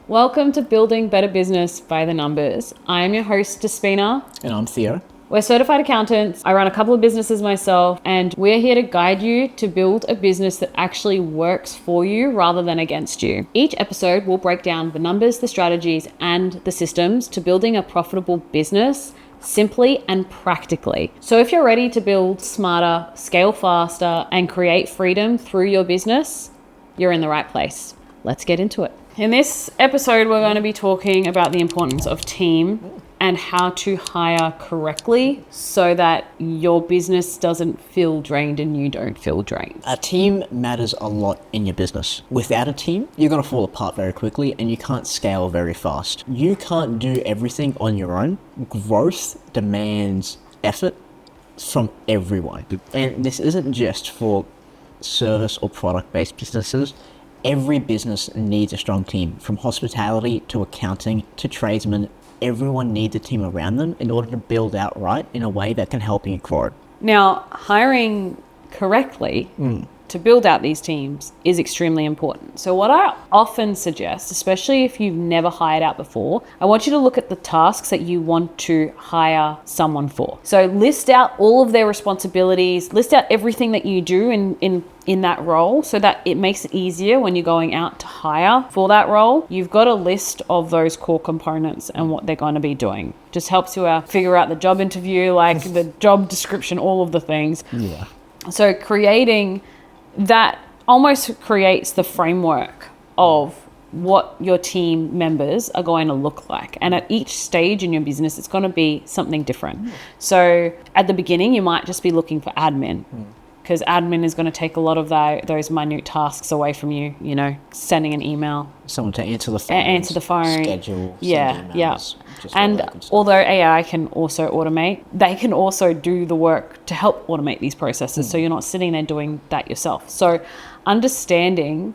Welcome to Building Better Business by the Numbers. I am your host, Despina. And I'm Theo. We're certified accountants. I run a couple of businesses myself, and we're here to guide you to build a business that actually works for you rather than against you. Each episode will break down the numbers, the strategies, and the systems to building a profitable business simply and practically. So if you're ready to build smarter, scale faster, and create freedom through your business, you're in the right place. Let's get into it. In this episode, we're going to be talking about the importance of team and how to hire correctly so that your business doesn't feel drained and you don't feel drained. A team matters a lot in your business. Without a team, you're going to fall apart very quickly and you can't scale very fast. You can't do everything on your own. Growth demands effort from everyone. And this isn't just for service or product-based businesses. Every business needs a strong team, from hospitality to accounting to tradesmen. Everyone needs a team around them in order to build out right in a way that can help you grow. Now, hiring correctly to build out these teams is extremely important. So what I often suggest, especially if you've never hired out before, I want you to look at the tasks that you want to hire someone for. So list out all of their responsibilities, list out everything that you do in that role so that it makes it easier when you're going out to hire for that role. You've got a list of those core components and what they're going to be doing. Just helps you figure out the job interview, like the job description, all of the things. Yeah. So creating that almost creates the framework of what your team members are going to look like. And at each stage in your business, it's going to be something different. So at the beginning, you might just be looking for admin, because admin is going to take a lot of those minute tasks away from you, you know, sending an email. Someone to answer the phone. Schedule. Yeah. Emails, And although AI can also automate, they can also do the work to help automate these processes. So you're not sitting there doing that yourself. So understanding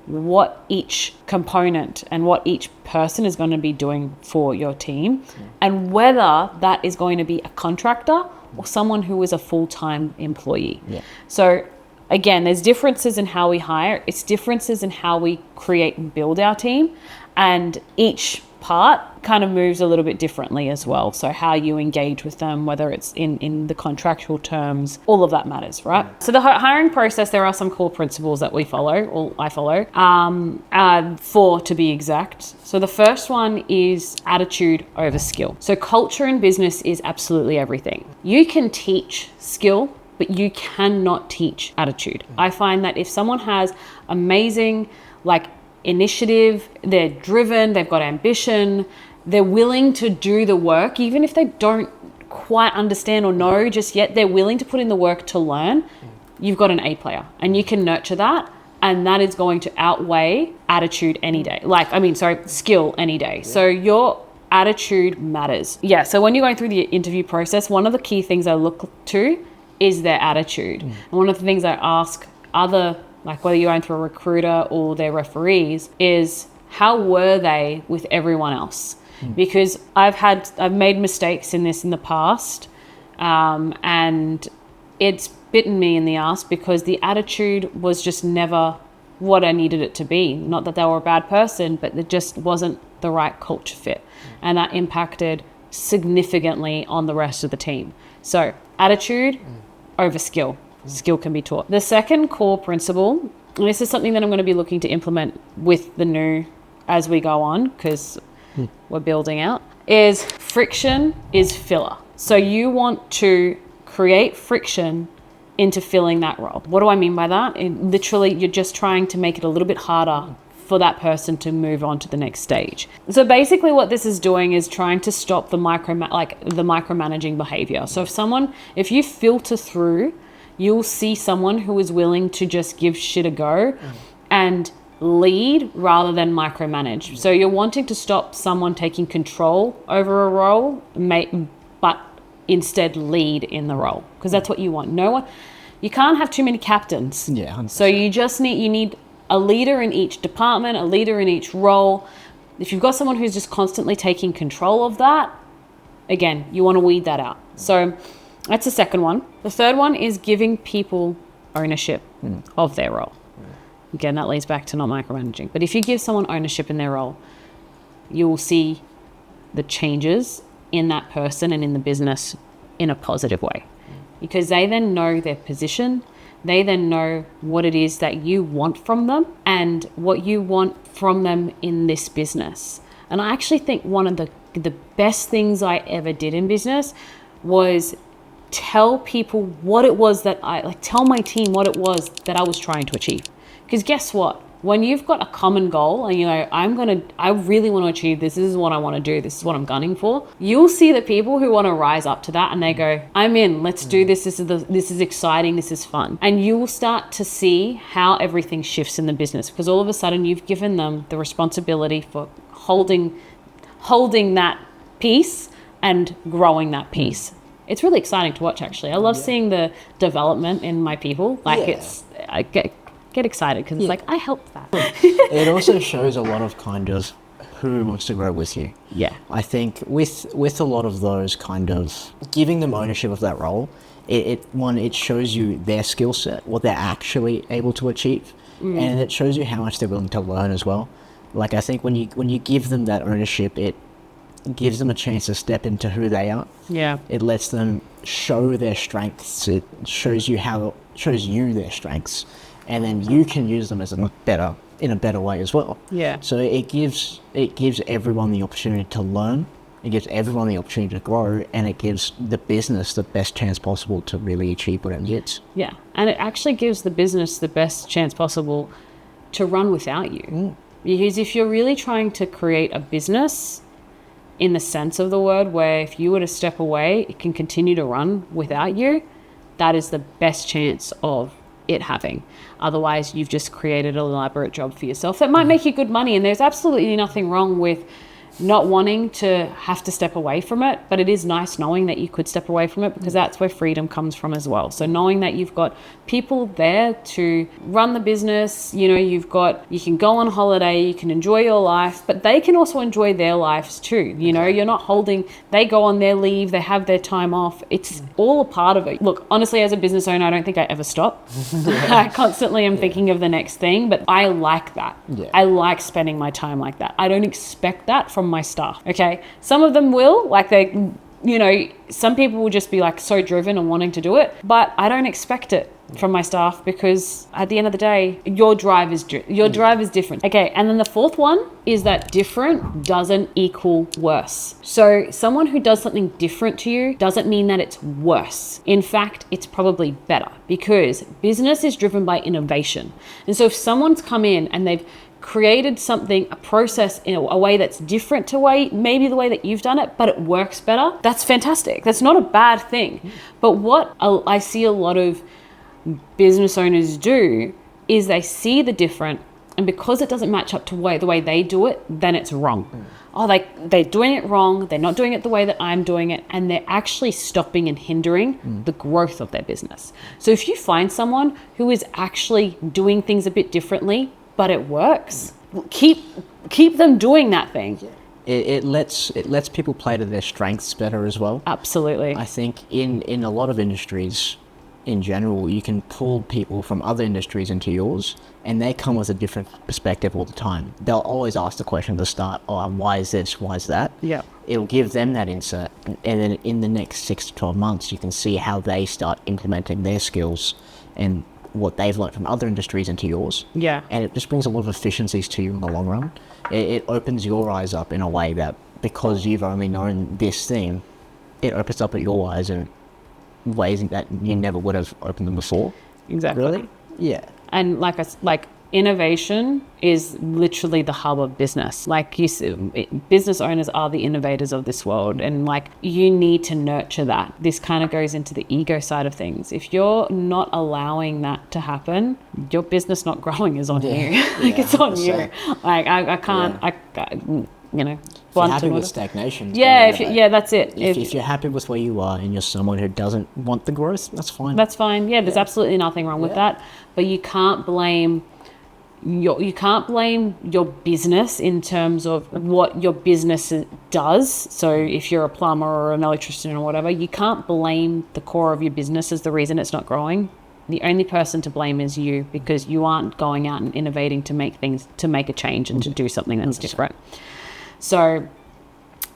what each component and what each person is going to be doing for your team and whether that is going to be a contractor or someone who is a full-time employee. Yeah. So again, there's differences in how we hire. It's differences in how we create and build our team. And each part kind of moves a little bit differently as well. So how you engage with them, whether it's in the contractual terms, all of that matters, right? So the hiring process, there are some core principles that we follow, or I follow, 4 to be exact. So the first one is attitude over skill. So culture in business is absolutely everything. You can teach skill, but you cannot teach attitude. I find that if someone has amazing, initiative, they're driven, they've got ambition, they're willing to do the work, even if they don't quite understand or know just yet, they're willing to put in the work to learn, you've got an A player and you can nurture that. And that is going to outweigh attitude any day. Skill any day. Yeah. So your attitude matters. Yeah, so when you're going through the interview process, one of the key things I look to is their attitude. And one of the things I ask whether you're going through a recruiter or their referees, is how were they with everyone else? Because I've made mistakes in this in the past, and it's bitten me in the ass because the attitude was just never what I needed it to be. Not that they were a bad person, but it just wasn't the right culture fit. And that impacted significantly on the rest of the team. So attitude over skill. Skill can be taught. The second core principle, and this is something that I'm going to be looking to implement with the new as we go on, because we're building out, is friction is filler. So you want to create friction into filling that role. What do I mean by that? Literally, you're just trying to make it a little bit harder for that person to move on to the next stage. So basically what this is doing is trying to stop the micromanaging behavior. So if you filter through, you'll see someone who is willing to just give shit a go and lead rather than micromanage. So you're wanting to stop someone taking control over a role, but instead lead in the role, because that's what you want. You can't have too many captains. Yeah. 100%. So you need a leader in each department, a leader in each role. If you've got someone who's just constantly taking control of that, again, you want to weed that out. So that's the second one. The third one is giving people ownership of their role. Again, that leads back to not micromanaging. But if you give someone ownership in their role, you will see the changes in that person and in the business in a positive way, because they then know their position. They then know what it is that you want from them and what you want from them in this business. And I actually think one of the best things I ever did in business was tell people what it was that tell my team what it was that I was trying to achieve. Because guess what? When you've got a common goal and you know, I really want to achieve this is what I want to do, this is what I'm gunning for, you'll see the people who want to rise up to that and they go, I'm in, let's do this, this is exciting, this is fun. And you will start to see how everything shifts in the business, because all of a sudden you've given them the responsibility for holding that piece and growing that piece. It's really exciting to watch, actually. I love seeing the development in my people. I get excited because it's like, I helped that. It also shows a lot of kind of who wants to grow with you. Yeah. I think with a lot of those kind of giving them ownership of that role, it shows you their skill set, what they're actually able to achieve, and it shows you how much they're willing to learn as well. Like, I think when you give them that ownership, it gives them a chance to step into who they are. Yeah. It lets them show their strengths. It shows you their strengths. And then you can use them in a better way as well. Yeah. So it gives everyone the opportunity to learn. It gives everyone the opportunity to grow, and it gives the business the best chance possible to really achieve what it needs. Yeah, and it actually gives the business the best chance possible to run without you. Because if you're really trying to create a business in the sense of the word, where if you were to step away, it can continue to run without you, that is the best chance of it having. Otherwise, you've just created an elaborate job for yourself that might make you good money, and there's absolutely nothing wrong with not wanting to have to step away from it, but it is nice knowing that you could step away from it, because that's where freedom comes from as well. So knowing that you've got people there to run the business, you know, you can go on holiday, you can enjoy your life, but they can also enjoy their lives too. You know, you're not they go on their leave, they have their time off. It's all a part of it. Look, honestly, as a business owner, I don't think I ever stop. I constantly am thinking of the next thing, but I like that. Yeah. I like spending my time like that. I don't expect that from my staff. Okay, some of them will, like, they, you know, some people will just be like so driven and wanting to do it, but I don't expect it from my staff, because at the end of the day, your drive is different. Okay, and then the fourth one is that different doesn't equal worse. So someone who does something different to you doesn't mean that it's worse. In fact, it's probably better, because business is driven by innovation. And so if someone's come in and they've created something, a process in a way that's different to maybe the way that you've done it, but it works better, that's fantastic. That's not a bad thing. But what I see a lot of business owners do is they see the different, and because it doesn't match up to the way they do it, then it's wrong. They're doing it wrong, they're not doing it the way that I'm doing it, and they're actually stopping and hindering the growth of their business. So if you find someone who is actually doing things a bit differently, but it works, keep them doing that thing. It lets people play to their strengths better as well. Absolutely. I think in a lot of industries in general, you can pull people from other industries into yours, and they come with a different perspective all the time. They'll always ask the question at the start, why is this, why is that? Yeah. It'll give them that insight, and then in the next 6 to 12 months, you can see how they start implementing their skills and what they've learned from other industries into yours. Yeah. And it just brings a lot of efficiencies to you in the long run. It opens your eyes up in a way that, because you've only known this thing, it opens up your eyes in ways that you never would have opened them before. Exactly. Really? Yeah. And like innovation is literally the hub of business. Like you said, business owners are the innovators of this world, and like you need to nurture that. This kind of goes into the ego side of things. If you're not allowing that to happen, your business not growing is on you. Like it's on you. Like I can't. You know, if you're happy with stagnation. That's it. If you're happy with where you are and you're someone who doesn't want the growth, that's fine. That's fine. Yeah, there's absolutely nothing wrong with that. But you can't blame your business in terms of what your business does. So if you're a plumber or an electrician or whatever, you can't blame the core of your business as the reason it's not growing. The only person to blame is you, because you aren't going out and innovating to make a change and to do something that's different. So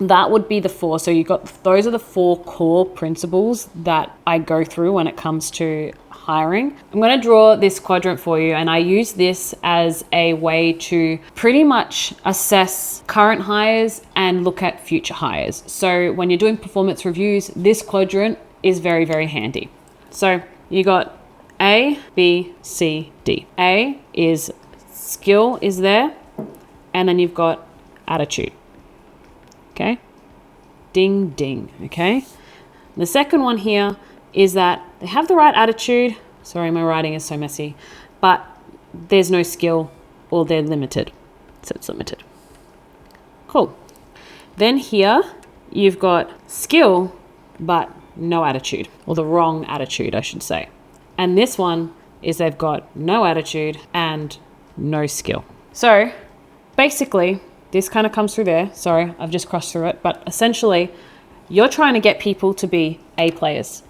that would be the 4. So those are the 4 core principles that I go through when it comes to hiring. I'm going to draw this quadrant for you, and I use this as a way to pretty much assess current hires and look at future hires. So when you're doing performance reviews, this quadrant is very, very handy. So you got A, B, C, D. A is skill is there, and then you've got attitude. Okay? Ding, ding. Okay? The second one here is that they have the right attitude. Sorry, my writing is so messy. But there's no skill, or they're limited. So it's limited. Cool. Then here, you've got skill, but no attitude. Or the wrong attitude, I should say. And this one is they've got no attitude and no skill. So basically, this kind of comes through there. Sorry, I've just crossed through it. But essentially, you're trying to get people to be A players.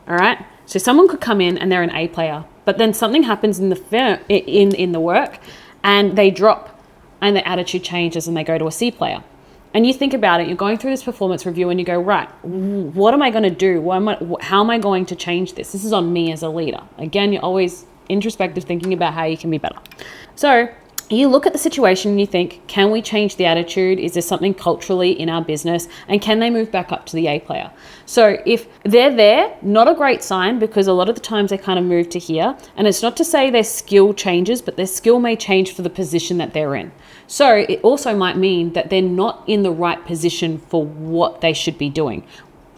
All right? So someone could come in and they're an A player, but then something happens in the work and they drop and their attitude changes and they go to a C player. And you think about it, you're going through this performance review and you go, right, what am I going to do? How am I going to change this? This is on me as a leader. Again, you're always introspective, thinking about how you can be better. So you look at the situation and you think, can we change the attitude? Is there something culturally in our business? And can they move back up to the A player? So if they're there, not a great sign, because a lot of the times they kind of move to here. And it's not to say their skill changes, but their skill may change for the position that they're in. So it also might mean that they're not in the right position for what they should be doing.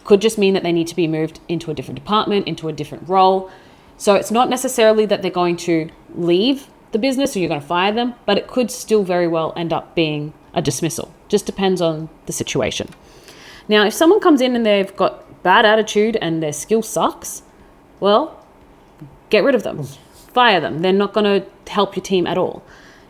Could just mean that they need to be moved into a different department, into a different role. So it's not necessarily that they're going to leave the business or you're going to fire them, but it could still very well end up being a dismissal. Just depends on the situation. Now, if someone comes in and they've got bad attitude and their skill sucks, well, get rid of them. Fire them. They're not going to help your team at all.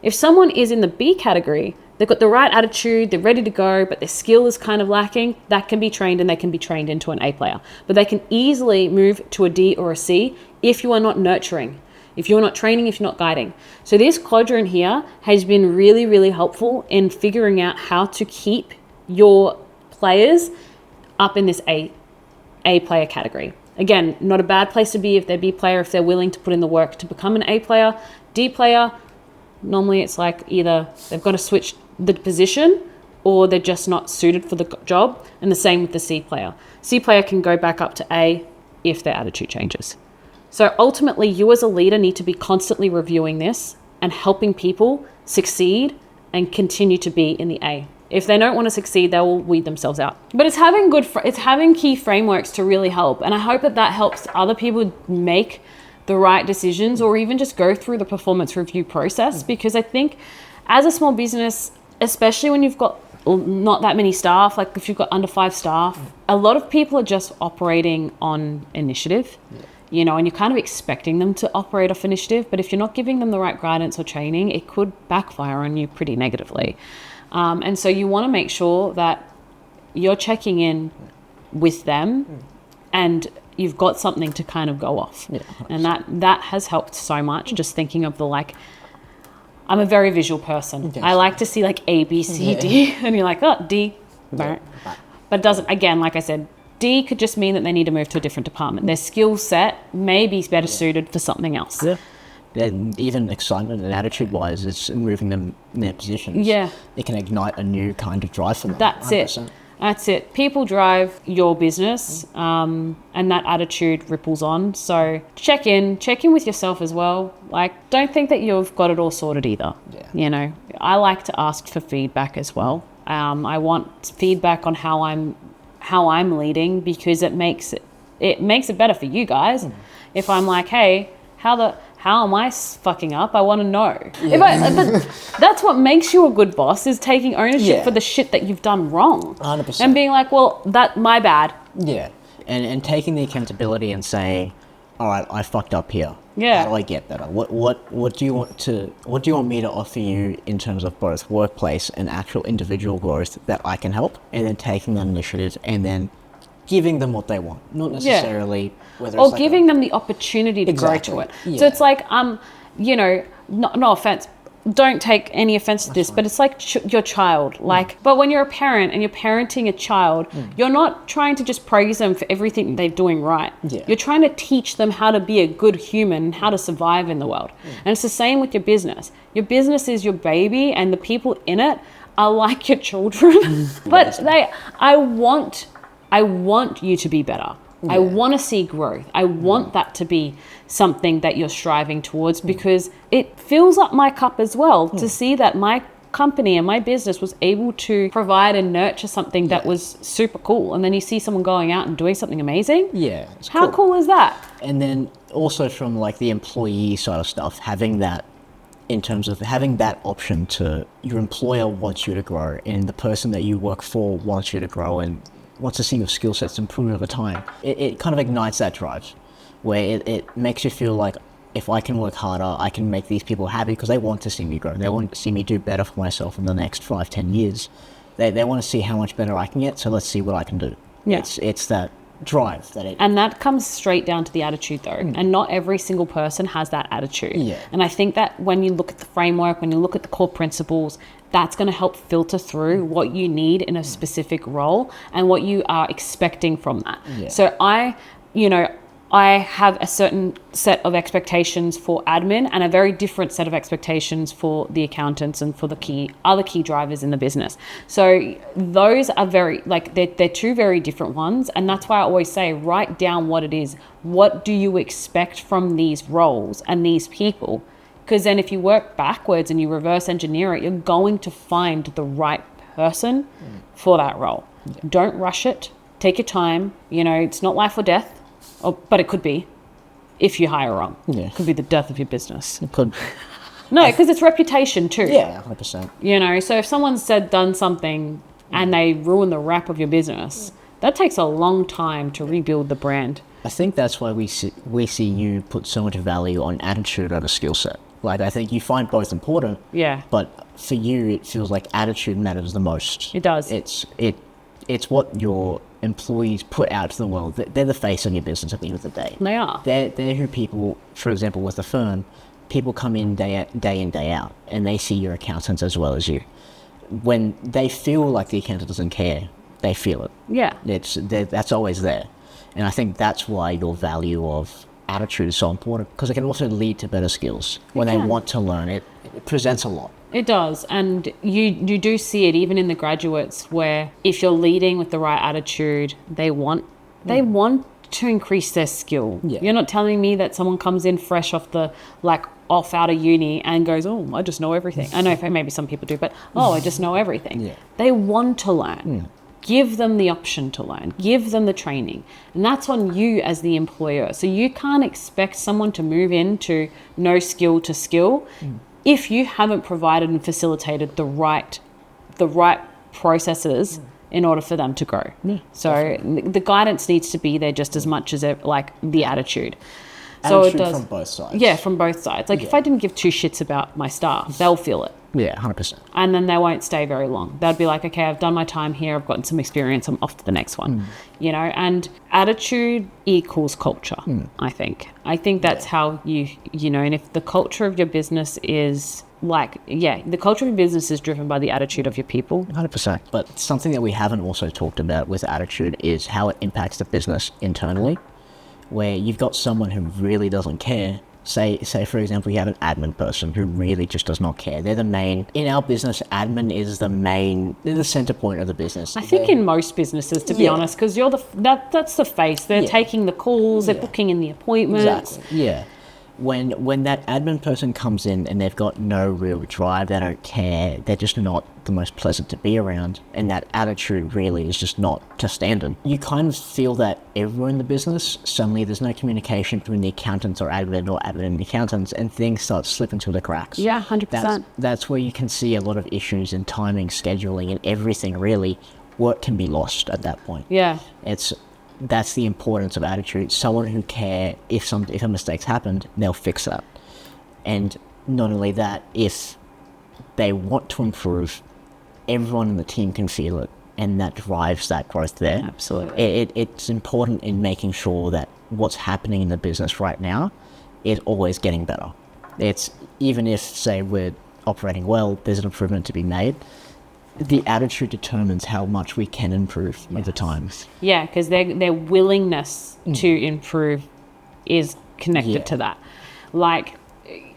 If someone is in the B category, they've got the right attitude, they're ready to go, but their skill is kind of lacking, that can be trained and they can be trained into an A player. But they can easily move to a D or a C if you are not nurturing, if you're not training, if you're not guiding. So this quadrant here has been really, really helpful in figuring out how to keep your players up in this A player category. Again, not a bad place to be if they're B player, if they're willing to put in the work to become an A player. D player, normally it's like either they've got to switch the position or they're just not suited for the job. And the same with the C player. C player can go back up to A if their attitude changes. So ultimately, you as a leader need to be constantly reviewing this and helping people succeed and continue to be in the A. If they don't want to succeed, they will weed themselves out. But it's having key frameworks to really help. And I hope that helps other people make the right decisions or even just go through the performance review process. Because I think as a small business, especially when you've got not that many staff, like if you've got under 5 staff, a lot of people are just operating on initiative. You know, and you're kind of expecting them to operate off initiative, but if you're not giving them the right guidance or training, it could backfire on you pretty negatively. And so you want to make sure that you're checking in with them and you've got something to kind of go off. Yeah, and that has helped so much, just thinking of I'm a very visual person. Yes. I like to see like A, B, C, D, and you're like, oh, D. Yeah. But it doesn't, again, like I said, D could just mean that they need to move to a different department. Their skill set may be better suited for something else. Yeah. And even excitement and attitude-wise, it's moving them in their positions. Yeah. It can ignite a new kind of drive for them. That's 100%. That's it. People drive your business, and that attitude ripples on. So check in with yourself as well. Like, don't think that you've got it all sorted either. Yeah. You know, I like to ask for feedback as well. I want feedback on how I'm leading, because it makes it better for you guys. If I'm like, hey, how am I fucking up? I want to know. Yeah. But that's what makes you a good boss, is taking ownership for the shit that you've done wrong. 100%. And being like, well, my bad. Yeah. And taking the accountability and saying, all right, I fucked up here. Yeah. How do I get better? What do you want me to offer you in terms of both workplace and actual individual growth that I can help? And then taking that initiative and then giving them what they want, not necessarily whether it's giving them the opportunity to grow to it. Yeah. So it's like, you know, no offense, don't take any offense to this, but it's like your child. Like, but when you're a parent and you're parenting a child, you're not trying to just praise them for everything they're doing right. Yeah. You're trying to teach them how to be a good human and how to survive in the world. And it's the same with your business. Your business is your baby, and the people in it are like your children. But I want you to be better. I want to see growth. I want that to be something that you're striving towards, because it fills up my cup as well to see that my company and my business was able to provide and nurture something that was super cool. And then you see someone going out and doing something amazing. Yeah. It's How cool is that? And then also from like the employee side of stuff, having that in terms of having that option to your employer wants you to grow and the person that you work for wants you to grow and wants to see your skill sets improve over time. It kind of ignites that drive where it makes you feel like if I can work harder, I can make these people happy because they want to see me grow. They want to see me do better for myself in the next 5-10 years. They want to see how much better I can get, so let's see what I can do. Yeah. It's that drive that and that comes straight down to the attitude though, and not every single person has that attitude. And I think that when you look at the framework, when you look at the core principles, that's going to help filter through what you need in a specific role and what you are expecting from that. So I have a certain set of expectations for admin and a very different set of expectations for the accountants and for the other key drivers in the business. So those are they're two very different ones. And that's why I always say, write down what it is. What do you expect from these roles and these people? Because then if you work backwards and you reverse engineer it, you're going to find the right person for that role. Don't rush it. Take your time. It's not life or death. But it could be if you hire wrong. It could be the death of your business. It could. No, because it's reputation too. Yeah, 100%. So if someone's done something and they ruin the rep of your business, that takes a long time to rebuild the brand. I think that's why we see you put so much value on attitude over skill set. Like, I think you find both important. Yeah. But for you, it feels like attitude matters the most. It does. It's what your employees put out to the world. They're the face of your business at the end of the day. They are. They're who people, for example, with the firm, people come in day in, day out, and they see your accountants as well as you. When they feel like the accountant doesn't care, they feel it. Yeah. That's always there. And I think that's why your value of attitude is so important, because it can also lead to better skills. When they want to learn it presents a lot. It does. And you do see it even in the graduates, where if you're leading with the right attitude, they want to increase their skill. You're not telling me that someone comes in fresh off out of uni and goes, oh, I just know everything. I know maybe some people do, but I just know everything. They want to learn. Give them the option to learn. Give them the training. And that's on you as the employer. So you can't expect someone to move into no skill to skill if you haven't provided and facilitated the right processes in order for them to grow. So definitely. The guidance needs to be there just as much as the attitude. So attitude it does from both sides. Yeah, from both sides. If I didn't give two shits about my staff, they'll feel it. Yeah, 100%. And then they won't stay very long. They'll be like, okay, I've done my time here. I've gotten some experience. I'm off to the next one. And attitude equals culture, I think. I think that's how and if the culture of your business is the culture of your business is driven by the attitude of your people. 100%. But something that we haven't also talked about with attitude is how it impacts the business internally, where you've got someone who really doesn't care. Say for example, you have an admin person who really just does not care. They're the main, in our business, admin is they're the center point of the business. I think in most businesses, to be honest, because you're that's the face. They're taking the calls, they're booking in the appointments. Exactly. Yeah. When that admin person comes in and they've got no real drive, they don't care, they're just not the most pleasant to be around, and that attitude really is just not to standard. You kind of feel that everywhere in the business, suddenly there's no communication between the accountants or admin and the accountants, and things start slipping through the cracks. Yeah, 100%. That's where you can see a lot of issues in timing, scheduling, and everything really. Work can be lost at that point. Yeah. That's the importance of attitude. Someone who care if a mistake's happened, they'll fix that. And not only that, if they want to improve, everyone in the team can feel it, and that drives that growth there. Absolutely. It's important in making sure that what's happening in the business right now is always getting better. It's even if, say, we're operating well, there's an improvement to be made. The attitude determines how much we can improve over time. Yeah, because their willingness to improve is connected to that. Like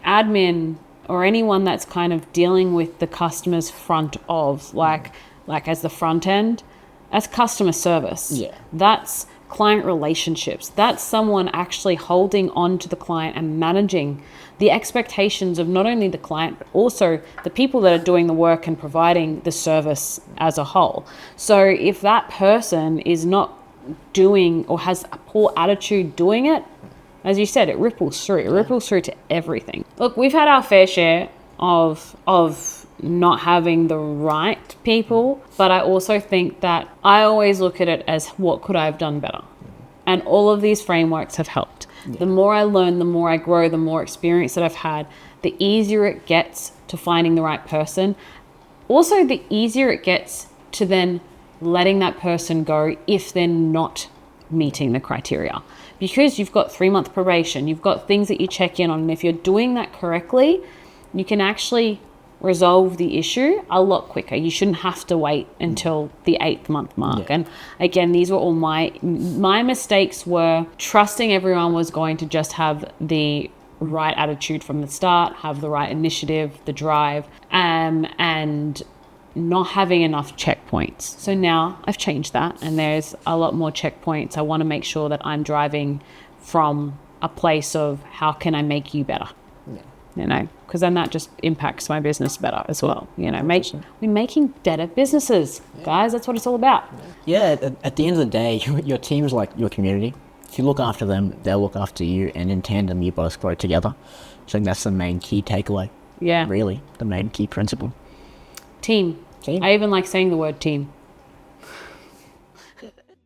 admin or anyone that's kind of dealing with the customer's front of, like as the front end, that's customer service. Yeah. That's client relationships. That's someone actually holding on to the client and managing the expectations of not only the client, but also the people that are doing the work and providing the service as a whole. So if that person is not doing or has a poor attitude doing it, as you said, it ripples through. It ripples through to everything. Look, we've had our fair share of not having the right people, but I also think that I always look at it as what could I have done better? And all of these frameworks have helped. Yeah. The more I learn, the more I grow, the more experience that I've had, the easier it gets to finding the right person. Also, the easier it gets to then letting that person go if they're not meeting the criteria. Because you've got 3-month probation, you've got things that you check in on, and if you're doing that correctly, you can actually resolve the issue a lot quicker. You shouldn't have to wait until the 8th month mark. Yeah. And again, these were all my mistakes were trusting everyone was going to just have the right attitude from the start, have the right initiative, the drive, and not having enough checkpoints. So now I've changed that, and there's a lot more checkpoints. I want to make sure that I'm driving from a place of how can I make you better? Yeah. You know, because then that just impacts my business better as well. You know, we're making better businesses, guys. That's what it's all about. Yeah, at the end of the day, your team is like your community. If you look after them, they'll look after you, and in tandem, you both grow together. I think that's the main key takeaway. Yeah. Really, the main key principle. Team. I even like saying the word team.